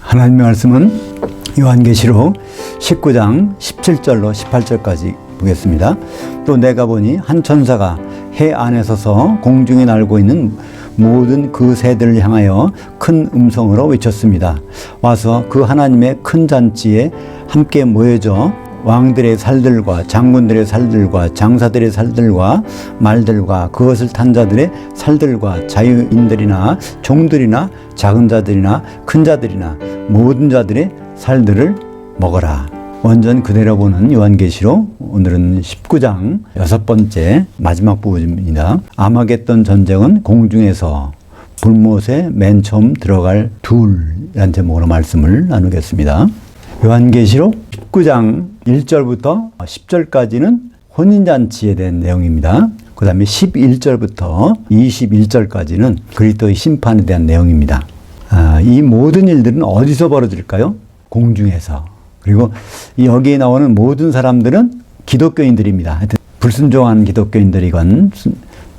하나님의 말씀은 요한계시록 19장 17절로 18절까지 보겠습니다. 또 내가 보니 한 천사가 해 안에 서서 공중에 날고 있는 모든 그 새들을 향하여 큰 음성으로 외쳤습니다. 와서 그 하나님의 큰 잔치에 함께 모여져 왕들의 살들과 장군들의 살들과 장사들의 살들과 말들과 그것을 탄 자들의 살들과 자유인들이나 종들이나 작은 자들이나 큰 자들이나 모든 자들의 살들을 먹어라. 원전 그대로 보는 요한계시록, 오늘은 19장 6번째 마지막 부분입니다. 아마겟돈 전쟁은 공중에서 불못에 맨 처음 들어갈 둘이라는 제목으로 말씀을 나누겠습니다. 요한계시록 19장 1절부터 10절까지는 혼인잔치에 대한 내용입니다. 그 다음에 11절부터 21절까지는 그리스도의 심판에 대한 내용입니다. 이 모든 일들은 어디서 벌어질까요? 공중에서. 그리고 여기에 나오는 모든 사람들은 기독교인들입니다. 하여튼 불순종한 기독교인들이건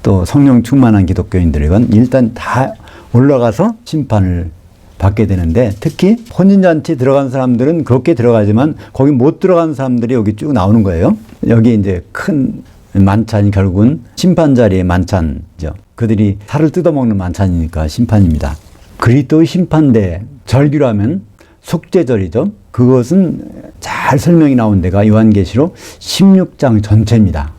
또 성령 충만한 기독교인들이건 일단 다 올라가서 심판을 받게 되는데, 특히 혼인잔치 들어간 사람들은 그렇게 들어가지만 거기 못 들어간 사람들이 여기 쭉 나오는 거예요. 여기 이제 큰 만찬이 결국은 심판 자리의 만찬이죠. 그들이 살을 뜯어먹는 만찬이니까 심판입니다. 그리스도의 심판대, 절기로 하면 속죄절이죠. 그것은 잘 설명이 나온 데가 요한계시록 16장 전체입니다.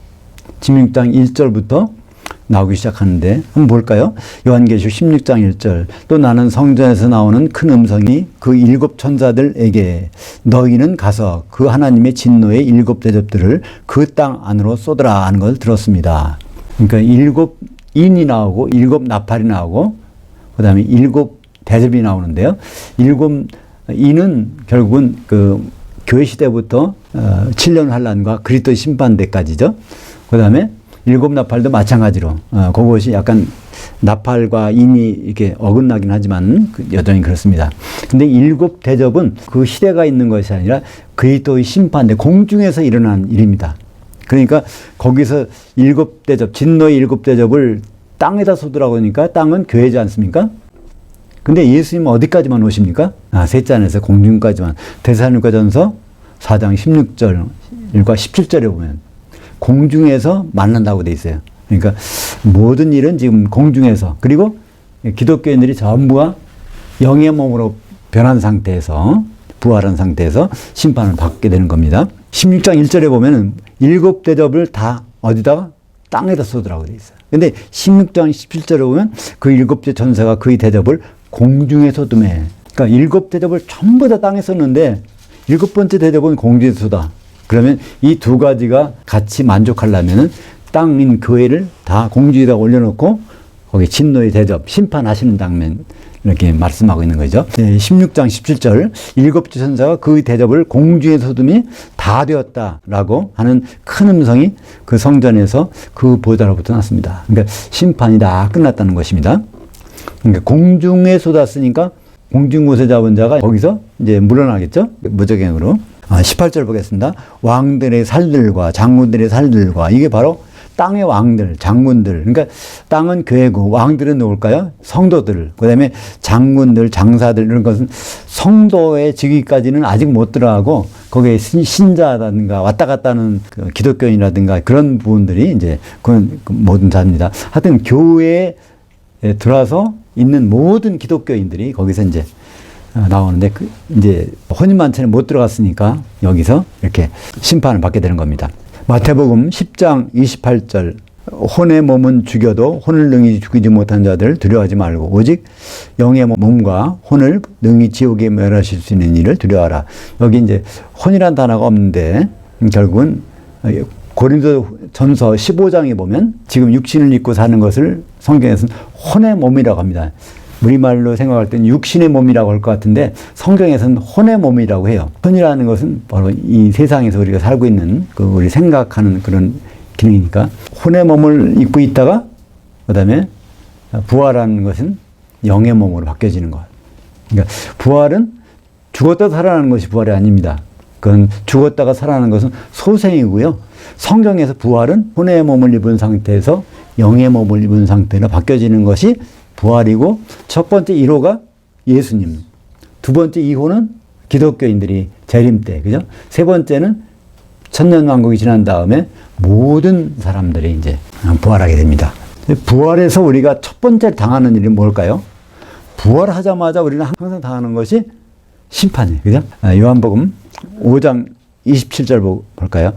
16장 1절부터 나오기 시작하는데 한번 볼까요? 요한계시록 16장 1절. 또 나는 성전에서 나오는 큰 음성이 그 7 천사들에게 너희는 가서 그 하나님의 진노의 7 대접들을 그 땅 안으로 쏟으라 하는 걸 들었습니다. 그러니까 7 인이 나오고 7 나팔이 나오고 그 다음에 7 대접이 나오는데요. 7 인은 결국은 그 교회 시대부터 7년 환란과 그리스도 심판대까지죠. 그 다음에 7 나팔도 마찬가지로 그것이 약간 나팔과 인이 이렇게 어긋나긴 하지만 여전히 그렇습니다. 근데 7 대접은 그 시대가 있는 것이 아니라 그리스도의 심판대, 공중에서 일어난 일입니다. 그러니까 거기서 7 대접, 진노의 7 대접을 땅에다 쏟으라고 하니까 땅은 교회지 않습니까? 근데 예수님은 어디까지만 오십니까? 셋째 안에서 공중까지만. 데살로니가전서 4장 16절과 17절에 보면 공중에서 만난다고 돼 있어요. 그러니까 모든 일은 지금 공중에서, 그리고 기독교인들이 전부가 영의 몸으로 변한 상태에서, 부활한 상태에서 심판을 받게 되는 겁니다. 16장 1절에 보면 7 대접을 다 어디다가? 땅에다 쏟으라고 돼 있어요. 근데 16장 17절에 보면 그 7째 천사가 그의 대접을 공중에 쏟음해. 그러니까 7 대접을 전부 다 땅에 쏟는데 7번째 대접은 공중에 쏟아. 그러면 이 두 가지가 같이 만족하려면은 땅인 교회를 다 공중에다 올려놓고 거기 진노의 대접, 심판하시는 당면 이렇게 말씀하고 있는 거죠. 16장 17절 7째 천사가 그 대접을 공중에 쏟음이 다 되었다라고 하는 큰 음성이 그 성전에서 그 보좌로부터 났습니다. 그러니까 심판이 다 끝났다는 것입니다. 그러니까 공중에 쏟았으니까 공중 곳에 잡은 자가 거기서 이제 물러나겠죠. 무적행으로. 18절 보겠습니다. 왕들의 살들과 장군들의 살들과, 이게 바로 땅의 왕들, 장군들. 그러니까 땅은 교회고 왕들은 누굴까요? 성도들. 그 다음에 장군들, 장사들, 이런 것은 성도의 직위까지는 아직 못 들어가고 거기에 신자라든가 왔다 갔다 하는 기독교인이라든가 그런 부분들이 이제 그건 모든 자입니다. 하여튼 교회에 들어와서 있는 모든 기독교인들이 거기서 이제 나오는데, 이제 혼인만찬에 못 들어갔으니까 여기서 이렇게 심판을 받게 되는 겁니다. 마태복음 10장 28절. 혼의 몸은 죽여도 혼을 능히 죽이지 못한 자들 두려워하지 말고 오직 영의 몸과 혼을 능히 지옥에 멸하실 수 있는 일을 두려워하라. 여기 이제 혼이란 단어가 없는데 결국은 고린도전서 15장에 보면 지금 육신을 입고 사는 것을 성경에서는 혼의 몸이라고 합니다. 우리말로 생각할 때는 육신의 몸이라고 할 것 같은데 성경에서는 혼의 몸이라고 해요. 혼이라는 것은 바로 이 세상에서 우리가 살고 있는 우리 생각하는 그런 기능이니까 혼의 몸을 입고 있다가 그 다음에 부활하는 것은 영의 몸으로 바뀌어지는 것. 그러니까 부활은 죽었다 살아나는 것이 부활이 아닙니다. 그건 죽었다가 살아나는 것은 소생이고요. 성경에서 부활은 혼의 몸을 입은 상태에서 영의 몸을 입은 상태로 바뀌어지는 것이 부활이고, 첫 번째 1호가 예수님, 두 번째 이후는 기독교인들이 재림 때, 그죠? 세 번째는 천년왕국이 지난 다음에 모든 사람들이 이제 부활하게 됩니다. 부활해서 우리가 첫 번째 당하는 일이 뭘까요? 부활하자마자 우리는 항상 당하는 것이 심판이에요. 그죠? 요한복음 5장 27절 볼까요?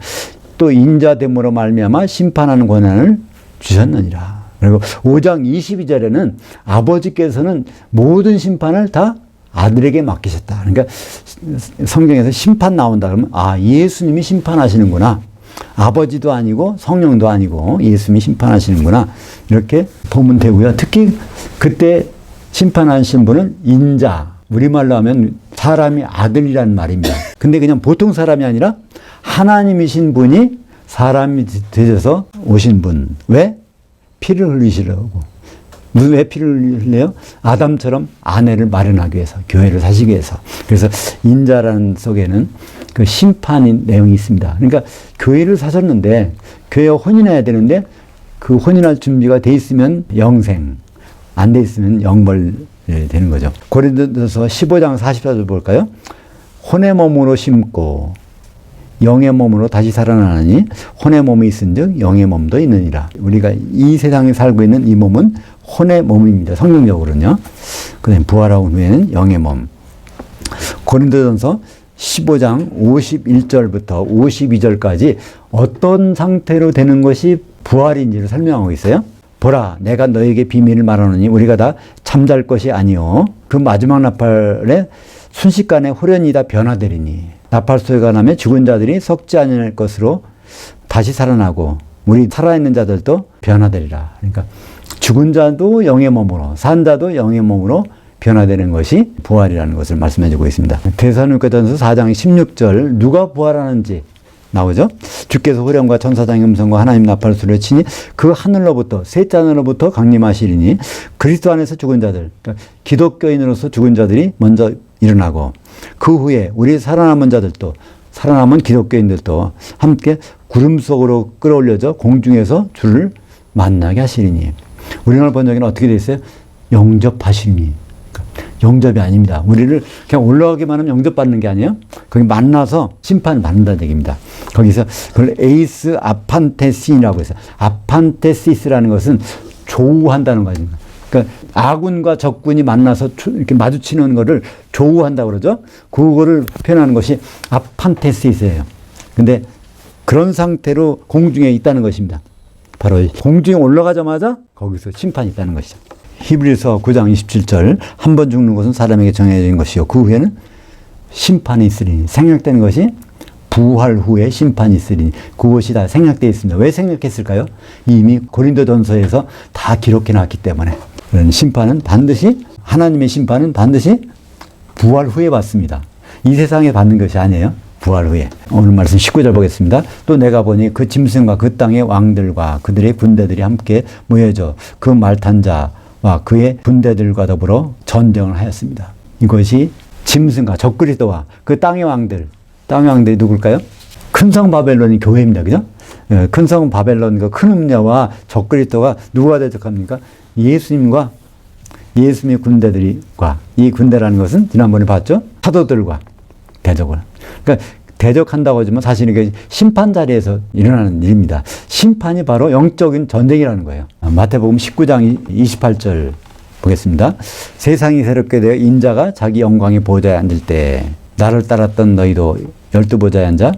또 인자됨으로 말미암아 심판하는 권한을 주셨느니라. 그리고 5장 22절에는 아버지께서는 모든 심판을 다 아들에게 맡기셨다. 그러니까 성경에서 심판 나온다 그러면 예수님이 심판하시는구나. 아버지도 아니고 성령도 아니고 예수님이 심판하시는구나. 이렇게 보면 되고요. 특히 그때 심판하신 분은 인자, 우리말로 하면 사람이 아들이라는 말입니다. 근데 그냥 보통 사람이 아니라 하나님이신 분이 사람이 되셔서 오신 분. 왜? 피를 흘리시려고. 왜 피를 흘려요? 아담처럼 아내를 마련하기 위해서, 교회를 사시기 위해서. 그래서 인자라는 속에는 그 심판인 내용이 있습니다. 그러니까 교회를 사셨는데, 교회와 혼인해야 되는데, 그 혼인할 준비가 돼 있으면 영생, 안 돼 있으면 영벌 되는 거죠. 고린도서 15장 44절 볼까요? 혼의 몸으로 심고 영의 몸으로 다시 살아나니 혼의 몸이 있은즉 영의 몸도 있느니라. 우리가 이 세상에 살고 있는 이 몸은 혼의 몸입니다. 성경적으로는요. 그다음에 부활하고 후에는 영의 몸. 고린도전서 15장 51절부터 52절까지 어떤 상태로 되는 것이 부활인지를 설명하고 있어요. 보라, 내가 너에게 비밀을 말하노니 우리가 다 잠잘 것이 아니요 그 마지막 나팔에 순식간에 호련히 다 변화되리니 나팔 소리가 나면 죽은 자들이 썩지 않을 것으로 다시 살아나고 우리 살아있는 자들도 변화되리라. 그러니까 죽은 자도 영의 몸으로, 산 자도 영의 몸으로 변화되는 것이 부활이라는 것을 말씀해주고 있습니다. 데살로니가전서 4장 16절 누가 부활하는지 나오죠. 주께서 호령과 천사장의 음성과 하나님 나팔 소리를 치니 그 하늘로부터 셋째 하늘로부터 강림하시리니 그리스도 안에서 죽은 자들, 그러니까 기독교인으로서 죽은 자들이 먼저 일어나고 그 후에 우리 살아남은 자들도, 살아남은 기독교인들도 함께 구름 속으로 끌어올려져 공중에서 주를 만나게 하시리니. 우리나라 번역에는 어떻게 되어 있어요? 영접하시리니. 영접이 아닙니다. 우리를 그냥 올라가기만 하면 영접받는 게 아니에요. 거기 만나서 심판받는다는 얘기입니다. 거기서 그걸 에이스 아판테시라고 해서, 아판테시스라는 것은 조우한다는 거죠. 그러니까 아군과 적군이 만나서 이렇게 마주치는 거를 조우한다고 그러죠. 그거를 표현하는 것이 아판테시스예요. 근데 그런 상태로 공중에 있다는 것입니다. 바로 공중에 올라가자마자 거기서 심판이 있다는 것이죠. 히브리서 9장 27절 한 번 죽는 것은 사람에게 정해진 것이요 그 후에는 심판이 있으리니. 생략되는 것이 부활 후에 심판이 있으리니. 그것이 다 생략되어 있습니다. 왜 생략했을까요? 이미 고린도전서에서 다 기록해 놨기 때문에. 그런 심판은 반드시, 하나님의 심판은 반드시 부활 후에 받습니다. 이 세상에 받는 것이 아니에요. 부활 후에. 오늘 말씀 19절 보겠습니다. 또 내가 보니 그 짐승과 그 땅의 왕들과 그들의 군대들이 함께 모여져 그 말탄 자와 그의 군대들과 더불어 전쟁을 하였습니다. 이것이 짐승과 적그리스도와 그 땅의 왕들, 땅의 왕들이 누굴까요? 큰성 바벨론이 교회입니다. 그죠? 큰성 바벨론 그 큰 음녀와 적그리스도가 누가 대적합니까? 예수님과 예수님의 군대들과, 이 군대라는 것은 지난번에 봤죠? 사도들과 대적을. 그러니까 대적한다고 하지만 사실 이게 심판 자리에서 일어나는 일입니다. 심판이 바로 영적인 전쟁이라는 거예요. 마태복음 19장 28절 보겠습니다. 세상이 새롭게 되어 인자가 자기 영광의 보좌에 앉을 때 나를 따랐던 너희도 12보좌에 앉아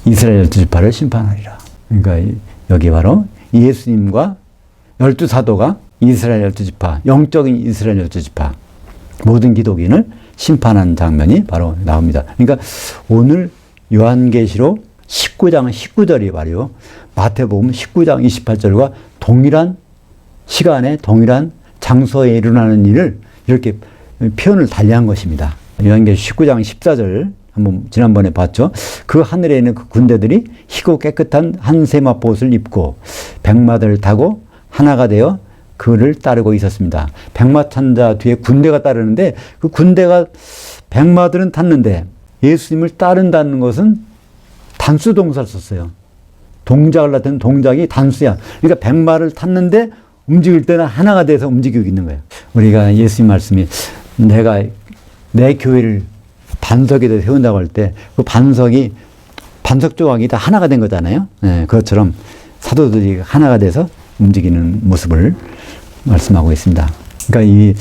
이스라엘 12지파를 심판하리라. 그러니까 여기 바로 예수님과 12사도가 이스라엘 12지파, 영적인 이스라엘 12지파, 모든 기독인을 심판한 장면이 바로 나옵니다. 그러니까 오늘 요한계시록 19장 19절이 말이요. 마태복음 19장 28절과 동일한 시간에 동일한 장소에 일어나는 일을 이렇게 표현을 달리한 것입니다. 요한계시록 19장 14절 한번 지난번에 봤죠. 그 하늘에 있는 그 군대들이 희고 깨끗한 한 세마포옷을 입고 백마들을 타고 하나가 되어 그를 따르고 있었습니다. 백마 탄 자 뒤에 군대가 따르는데 그 군대가 백마들은 탔는데 예수님을 따른다는 것은 단수 동사를 썼어요. 동작을 나타내는 동작이 단수야. 그러니까 백마를 탔는데 움직일 때는 하나가 돼서 움직이고 있는 거예요. 우리가 예수님 말씀이 내가 내 교회를 반석에다 세운다고 할 때 그 반석이 반석 조각이 다 하나가 된 거잖아요. 네, 그것처럼 사도들이 하나가 돼서 움직이는 모습을 말씀하고 있습니다. 그러니까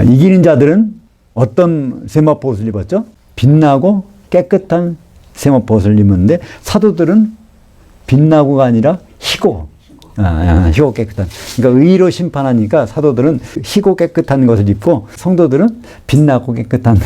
이기는 자들은 어떤 세마포 옷을 입었죠? 빛나고 깨끗한 세마포 옷을 입었는데 사도들은 빛나고가 아니라 희고 깨끗한. 그러니까 의로 심판하니까 사도들은 희고 깨끗한 것을 입고 성도들은 빛나고 깨끗한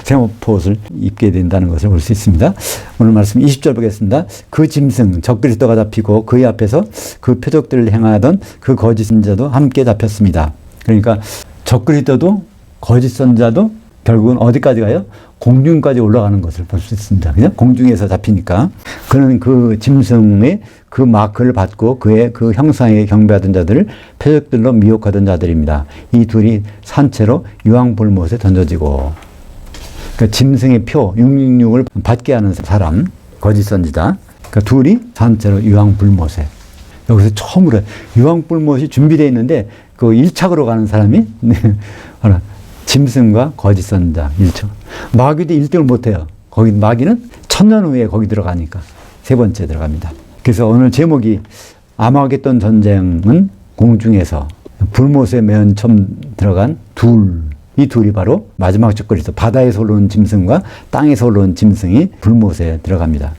세마포 옷을 입게 된다는 것을 볼 수 있습니다. 오늘 말씀 20절 보겠습니다. 그 짐승 적그리스도가 잡히고 그의 앞에서 그 표적들을 행하던 그 거짓 선지자도 함께 잡혔습니다. 그러니까 적그리스도도 거짓 선지자도 결국은 어디까지 가요? 공중까지 올라가는 것을 볼 수 있습니다. 그냥 공중에서 잡히니까. 그는 그 짐승의 그 마크를 받고 그의 그 형상에 경배하던 자들을 표적들로 미혹하던 자들입니다. 이 둘이 산채로 유황불못에 던져지고. 그러니까 짐승의 표, 666을 받게 하는 사람, 거짓 선지자. 그러니까 둘이 산채로 유황불못에. 여기서 처음으로 유황불못이 준비되어 있는데 그 1착으로 가는 사람이 짐승과 거짓 선지자 1차. 마귀도 1등을 못해요. 거기 마귀는 1000년 후에 거기 들어가니까 세 번째 들어갑니다. 그래서 오늘 제목이 아마겟돈 전쟁은 공중에서 불못에 맨 처음 들어간 이 둘이 바로 마지막 적그리스도 바다에서 올라온 짐승과 땅에서 올라온 짐승이 불못에 들어갑니다.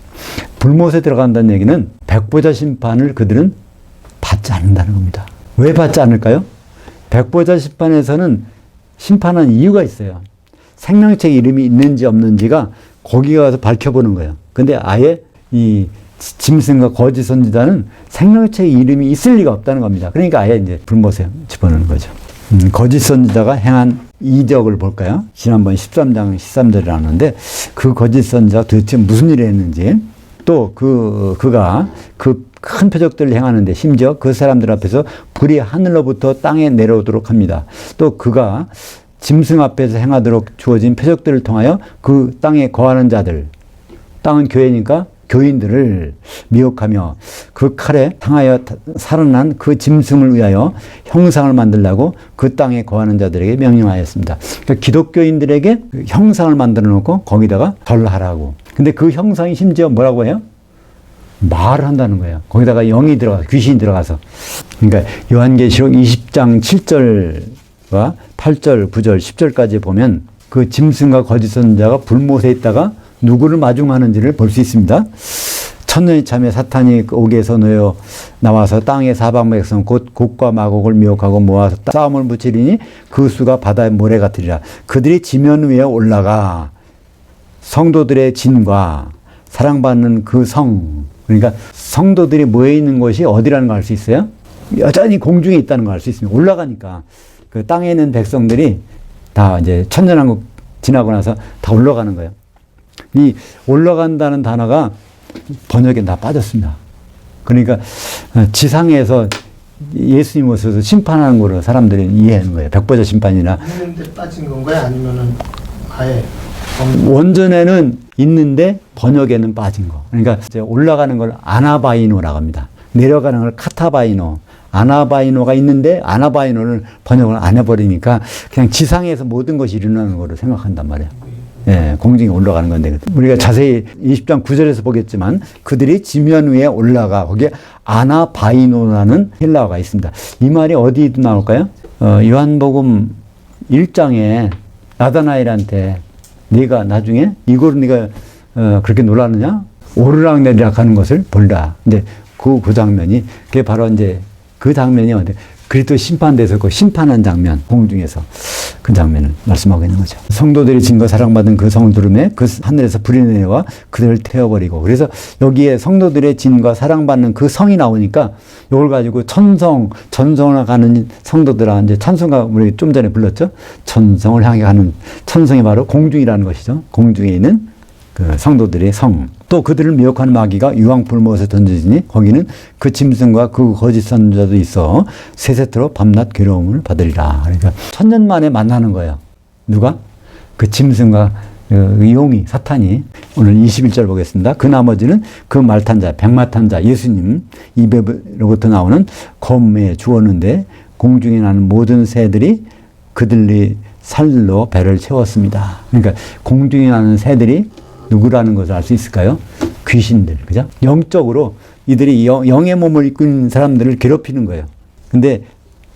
불못에 들어간다는 얘기는 백보자 심판을 그들은 받지 않는다는 겁니다. 왜 받지 않을까요? 백보자 심판에서는 심판한 이유가 있어요. 생명체 이름이 있는지 없는지가 거기 가서 밝혀보는 거예요. 근데 아예 이 짐승과 거짓 선지자는 생명체 이름이 있을 리가 없다는 겁니다. 그러니까 아예 이제 불못에 집어넣는 거죠. 거짓 선지자가 행한 이적을 볼까요? 지난번 13장 13절에 나오는데 그 거짓 선지자가 도대체 무슨 일을 했는지 또 그가 그 큰 표적들을 행하는데 심지어 그 사람들 앞에서 불이 하늘로부터 땅에 내려오도록 합니다. 또 그가 짐승 앞에서 행하도록 주어진 표적들을 통하여 그 땅에 거하는 자들, 땅은 교회니까 교인들을 미혹하며 그 칼에 당하여 살아난 그 짐승을 위하여 형상을 만들라고 그 땅에 거하는 자들에게 명령하였습니다. 그러니까 기독교인들에게 형상을 만들어 놓고 거기다가 절하라고. 근데 그 형상이 심지어 뭐라고 해요? 말을 한다는 거예요. 거기다가 영이 들어가서, 귀신이 들어가서. 그러니까 요한계시록 20장 7절과 8절, 9절, 10절까지 보면 그 짐승과 거짓 선지자가 불못에 있다가 누구를 마중하는지를 볼 수 있습니다. 천년이 참에 사탄이 옥에서 놓여 나와서 땅의 사방 백성 곧 곡과 마곡을 미혹하고 모아서 싸움을 붙이리니 그 수가 바다의 모래 같으리라. 그들이 지면 위에 올라가 성도들의 진과 사랑받는 그 성, 그러니까 성도들이 모여 있는 곳이 어디라는 걸 알 수 있어요? 여전히 공중에 있다는 걸 알 수 있습니다. 올라가니까 그 땅에 있는 백성들이 다 이제 천년왕국 지나고 나서 다 올라가는 거예요. 이 올라간다는 단어가 번역에 다 빠졌습니다. 그러니까 지상에서 예수님 오셔서 심판하는 거로 사람들이 이해하는 거예요. 백보자 심판이나. 있는데 빠진 건가요? 아니면은 아예 원전에는 있는데 번역에는 빠진 거. 그러니까 이제 올라가는 걸 아나바이노라고 합니다. 내려가는 걸 카타바이노. 아나바이노가 있는데 아나바이노를 번역을 안 해버리니까 그냥 지상에서 모든 것이 일어나는 거로 생각한단 말이에요. 예, 공중에 올라가는 건데 우리가 자세히 20장 9절에서 보겠지만 그들이 지면 위에 올라가 거기에 아나바이노라는 헬라어가 있습니다. 이 말이 어디도 나올까요? 요한복음 1장에 나다나엘한테 네가 나중에 이거로 네가 그렇게 놀랐느냐? 오르락내리락 하는 것을 볼라. 근데 그 장면이 그게 바로 이제 그 장면이 어디 그리스도 심판돼서 그 심판한 장면 공중에서 그 장면을 말씀하고 있는 거죠. 성도들이 진거 사랑받은 그 성을 두름에 그 하늘에서 불이 내려와 그들을 태워버리고 그래서 여기에 성도들의 진과 사랑받는 그 성이 나오니까 이걸 가지고 천성, 전성을 가는 성도들아 이제 찬송가 우리 좀 전에 불렀죠. 천성을 향해 가는 천성이 바로 공중이라는 것이죠. 공중에 있는 그 성도들의 성. 또 그들을 미혹하는 마귀가 유황불못에 던져지니 거기는 그 짐승과 그 거짓 선지자도 있어 세세토록 밤낮 괴로움을 받으리라. 그러니까 천년 만에 만나는 거예요. 누가? 그 짐승과 그 용이 사탄이. 오늘 21절 보겠습니다. 그 나머지는 그 말탄 자, 백마탄 자 예수님 입에로부터 나오는 검에 주었는데 공중에 나는 모든 새들이 그들이 살로 배를 채웠습니다. 그러니까 공중에 나는 새들이 누구라는 것을 알 수 있을까요? 귀신들, 그죠? 영적으로 이들이 영의 몸을 입고 있는 사람들을 괴롭히는 거예요. 근데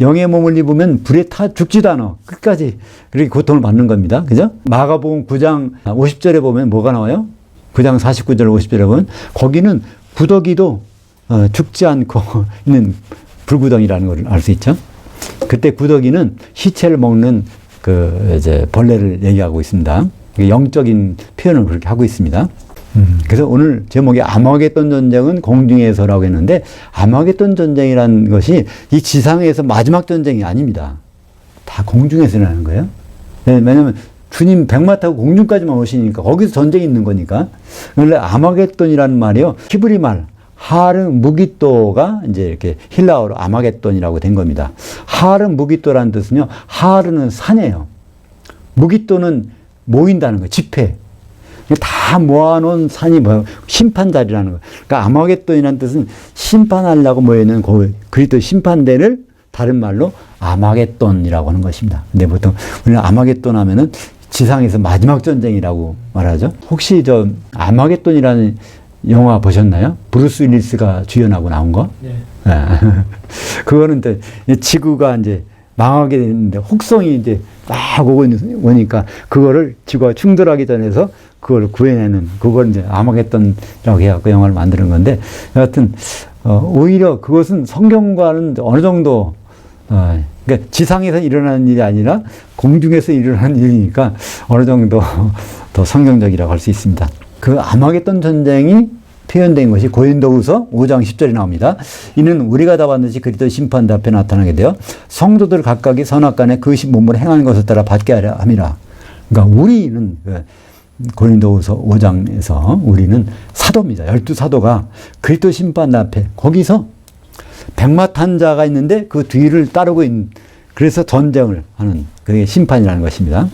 영의 몸을 입으면 불에 타 죽지도 않아. 끝까지 그렇게 고통을 받는 겁니다. 그죠? 마가복음 9장 50절에 보면 뭐가 나와요? 9장 49절 50절에 보면 거기는 구더기도 죽지 않고 있는 불구덩이라는 걸 알 수 있죠. 그때 구더기는 시체를 먹는 이제 벌레를 얘기하고 있습니다. 영적인 표현을 그렇게 하고 있습니다. 그래서 오늘 제목이 아마겟돈 전쟁은 공중에서라고 했는데 아마겟돈 전쟁이라는 것이 이 지상에서 마지막 전쟁이 아닙니다. 다 공중에서 일어나는 거예요. 왜냐하면 주님 백마 타고 공중까지만 오시니까 거기서 전쟁이 있는 거니까. 원래 아마겟돈이라는 말이요. 히브리 말 하르 무기또가 이제 이렇게 힐라어로 아마겟돈이라고 된 겁니다. 하르 무기또라는 뜻은요. 하르는 산이에요. 무기또는 모인다는 거예요. 집회. 다 모아놓은 산이 뭐예요? 심판자리라는 거예요. 그러니까 아마겟돈이라는 뜻은 심판하려고 모여있는 그리스도 심판대를 다른 말로 아마겟돈이라고 하는 것입니다. 근데 보통 우리는 아마겟돈 하면은 지상에서 마지막 전쟁이라고 말하죠. 혹시 저 아마겟돈이라는 영화 보셨나요? 브루스 윌리스가 주연하고 나온 거? 네. 그거는 지구가 이제 망하게 되는데 혹성이 이제 막 오니까 그거를 지구가 충돌하기 전에서 그걸 구해내는 그걸 이제 아마겟돈이라고 해갖고 영화를 만드는 건데 여하튼 오히려 그것은 성경과는 어느 정도 그러니까 지상에서 일어나는 일이 아니라 공중에서 일어나는 일이니까 어느 정도 더 성경적이라고 할 수 있습니다. 그 아마겟돈 전쟁이 표현된 것이 고린도후서 5장 10절에 나옵니다. 이는 우리가 다 반드시 그리스도 심판대 앞에 나타나게 되어 성도들 각각이 선악간에 그 몸을 행하는 것을 따라 받게 하려 함이라. 그러니까 우리는 고린도후서 5장에서 우리는 사도입니다. 12사도가 그리스도 심판대 앞에 거기서 백마 탄 자가 있는데 그 뒤를 따르고 있는 그래서 전쟁을 하는 그게 심판이라는 것입니다.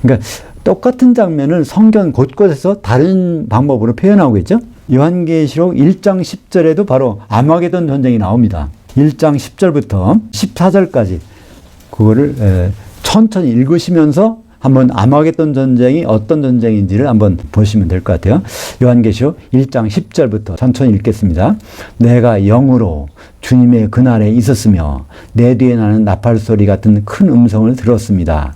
그러니까 똑같은 장면을 성경 곳곳에서 다른 방법으로 표현하고 있죠. 요한계시록 1장 10절에도 바로 아마겟돈 전쟁이 나옵니다. 1장 10절부터 14절까지 그거를 천천히 읽으시면서 한번 아마겟돈 전쟁이 어떤 전쟁인지를 한번 보시면 될 것 같아요. 요한계시록 1장 10절부터 천천히 읽겠습니다. 내가 영으로 주님의 그날에 있었으며 내 뒤에 나는 나팔 소리 같은 큰 음성을 들었습니다.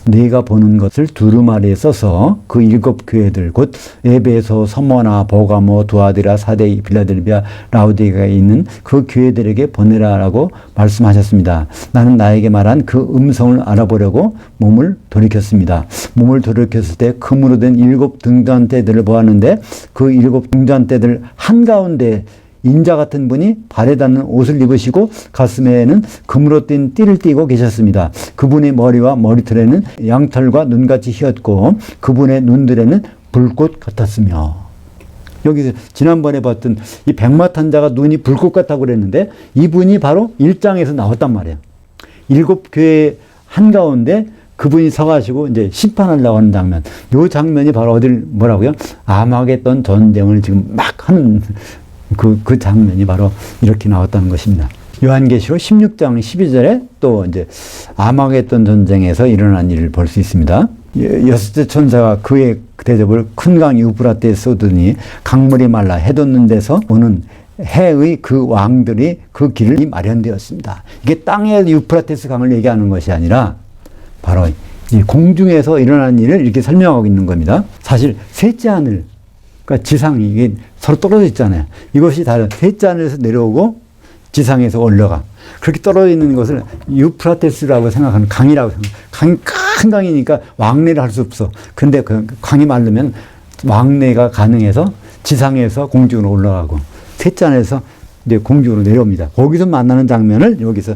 네가 보는 것을 두루마리에 써서 그 7 교회들 곧 에베소, 서머나, 보가모, 두아디라, 사데이, 빌라델비아, 라우디게아에 있는 그 교회들에게 보내라라고 말씀하셨습니다. 나는 나에게 말한 그 음성을 알아보려고 몸을 돌이켰습니다. 몸을 돌이켰을 때 금으로 된 7 등잔대들을 보았는데 그 7 등잔대들 한가운데 인자 같은 분이 발에 닿는 옷을 입으시고 가슴에는 금으로 띤 띠를 띠고 계셨습니다. 그분의 머리와 머리털에는 양털과 눈같이 휘었고 그분의 눈들에는 불꽃 같았으며. 여기서 지난번에 봤던 이 백마탄 자가 눈이 불꽃 같다고 그랬는데 이분이 바로 1장에서 나왔단 말이에요. 7 교회 한가운데 그분이 서가지고 이제 심판하려고 하는 장면. 이 장면이 바로 어딜 뭐라고요? 아마겟돈 전쟁을 지금 막 하는 그 장면이 바로 이렇게 나왔다는 것입니다. 요한계시록 16장 12절에 또 이제 아마겟돈 전쟁에서 일어난 일을 볼 수 있습니다. 여섯째 천사가 그의 대접을 큰 강 유프라테에 쏟으니 강물이 말라 해 돋는 데서 오는 해의 그 왕들이 그 길이 마련되었습니다. 이게 땅의 유프라테스 강을 얘기하는 것이 아니라 바로 이 공중에서 일어난 일을 이렇게 설명하고 있는 겁니다. 사실 셋째 하늘 그러니까 지상이 이게 서로 떨어져 있잖아요. 이것이 다 셋째 하늘에서 내려오고 지상에서 올라가. 그렇게 떨어져 있는 것을 유프라테스라고 생각하는 강이라고 생각해요. 강이 큰 강이니까 왕래를 할 수 없어. 근데 그 강이 마르면 왕래가 가능해서 지상에서 공중으로 올라가고 셋째 하늘에서 이제 공중으로 내려옵니다. 거기서 만나는 장면을 여기서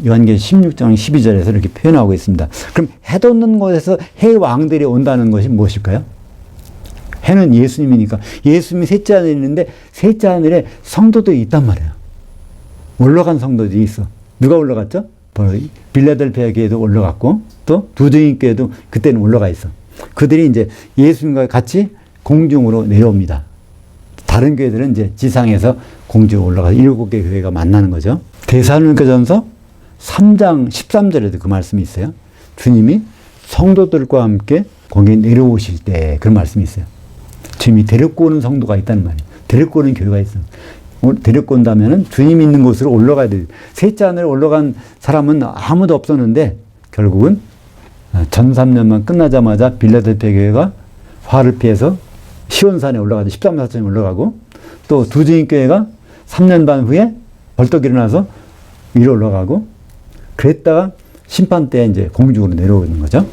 요한계시록 16장 12절에서 이렇게 표현하고 있습니다. 그럼 해 돋는 곳에서 해 왕들이 온다는 것이 무엇일까요? 해는 예수님이니까 예수님이 셋째 하늘에 있는데 셋째 하늘에 성도들이 있단 말이에요. 올라간 성도들이 있어. 누가 올라갔죠? 바로 빌라델피아 교회도 올라갔고 또 두둥이 교회도 그때는 올라가 있어. 그들이 이제 예수님과 같이 공중으로 내려옵니다. 다른 교회들은 이제 지상에서 공중으로 올라가서 7개 교회가 만나는 거죠. 데살로니가전서 3장 13절에도 그 말씀이 있어요. 주님이 성도들과 함께 거기에 내려오실 때 그런 말씀이 있어요. 주님이 데리고 오는 성도가 있다는 말이에요. 데리고 오는 교회가 있어요. 데리고 온다면은 주님 있는 곳으로 올라가야 돼요. 셋째 하늘에 올라간 사람은 아무도 없었는데 결국은 전 3년만 끝나자마자 빌라델피아 교회가 화를 피해서 시온산에 올라가서 13사천에 올라가고 또 두주인교회가 3년 반 후에 벌떡 일어나서 위로 올라가고 그랬다가 심판 때 이제 공중으로 내려오는 거죠.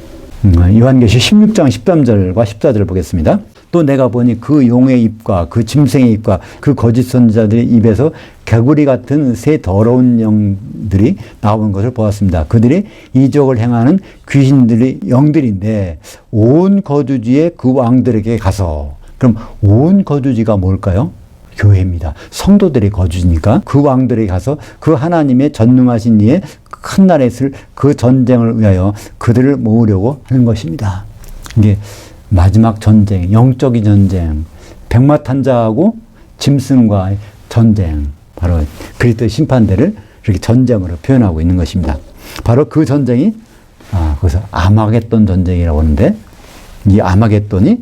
요한계시 16장 13절과 14절을 보겠습니다. 또 내가 보니 그 용의 입과 그 짐승의 입과 그 거짓 선지자들의 입에서 개구리 같은 새 더러운 영들이 나오는 것을 보았습니다. 그들이 이적을 행하는 귀신들의 영들인데 온 거주지의 그 왕들에게 가서, 그럼 온 거주지가 뭘까요? 교회입니다. 성도들의 거주지니까 그 왕들에게 가서 그 하나님의 전능하신 이의 큰 날에 있을 그 전쟁을 위하여 그들을 모으려고 하는 것입니다. 이게 마지막 전쟁, 영적인 전쟁, 백마탄자하고 짐승과의 전쟁, 바로 그리스도의 심판대를 이렇게 전쟁으로 표현하고 있는 것입니다. 바로 그 전쟁이 거기서 아마겟돈 전쟁이라고 하는데, 이 아마겟돈이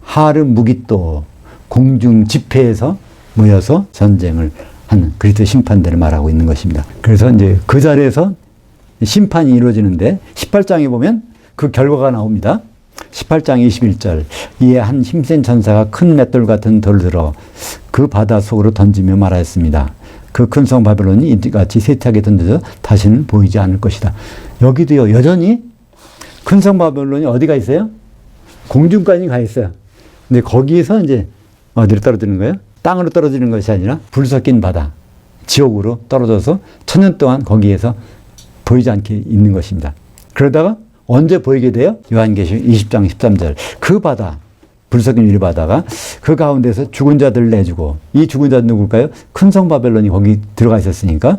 하르 무깃도 공중 집회에서 모여서 전쟁을 하는 그리스도의 심판대를 말하고 있는 것입니다. 그래서 이제 그 자리에서 심판이 이루어지는데 18장에 보면 그 결과가 나옵니다. 18장 21절, 이에 한 힘센 천사가 큰 맷돌 같은 돌을 들어 그 바다 속으로 던지며 말하였습니다. 그 큰 성 바벨론이 이같이 쇠퇴하게 던져져 다시는 보이지 않을 것이다. 여기도요, 여전히 큰 성 바벨론이 어디가 있어요? 공중까지 가 있어요. 근데 거기에서 이제 어디로 떨어지는 거예요? 땅으로 떨어지는 것이 아니라 불 섞인 바다, 지옥으로 떨어져서 1000년 동안 거기에서 보이지 않게 있는 것입니다. 그러다가 언제 보이게 돼요? 요한계시 20장 13절. 그 바다, 불 섞인 유리 바다가 그 가운데서 죽은 자들을 내주고, 이 죽은 자는 누굴까요? 큰 성 바벨론이 거기 들어가 있었으니까,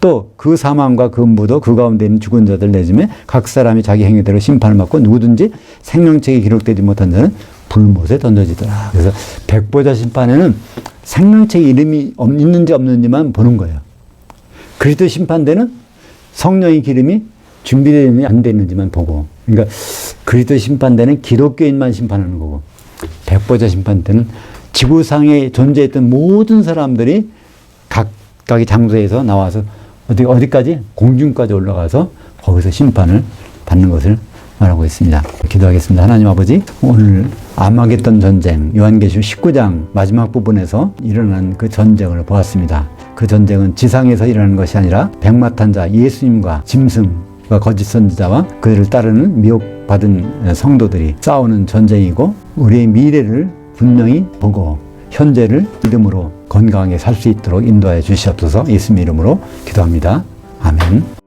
또 그 사망과 그 음부도 그 가운데 있는 죽은 자들을 내주매 각 사람이 자기 행위대로 심판을 받고 누구든지 생명책에 기록되지 못한 자는 불못에 던져지더라. 그래서 백보자 심판에는 생명책 이름이 있는지 없는지만 보는 거예요. 그리스도 심판대는 성령의 기름이 준비되어 있는지 안 되어 있는지만 보고, 그러니까 그리스도 심판대는 기독교인만 심판하는 거고, 백보자 심판대는 지구상에 존재했던 모든 사람들이 각각의 장소에서 나와서 어디까지? 공중까지 올라가서 거기서 심판을 받는 것을 말하고 있습니다. 기도하겠습니다. 하나님 아버지, 오늘 아마겟돈 전쟁, 요한계시 19장 마지막 부분에서 일어난 그 전쟁을 보았습니다. 그 전쟁은 지상에서 일어나는 것이 아니라 백마탄자 예수님과 짐승과 거짓 선지자와 그들을 따르는 미혹받은 성도들이 싸우는 전쟁이고, 우리의 미래를 분명히 보고 현재를 믿음으로 건강하게 살 수 있도록 인도하여 주시옵소서. 예수님 이름으로 기도합니다. 아멘.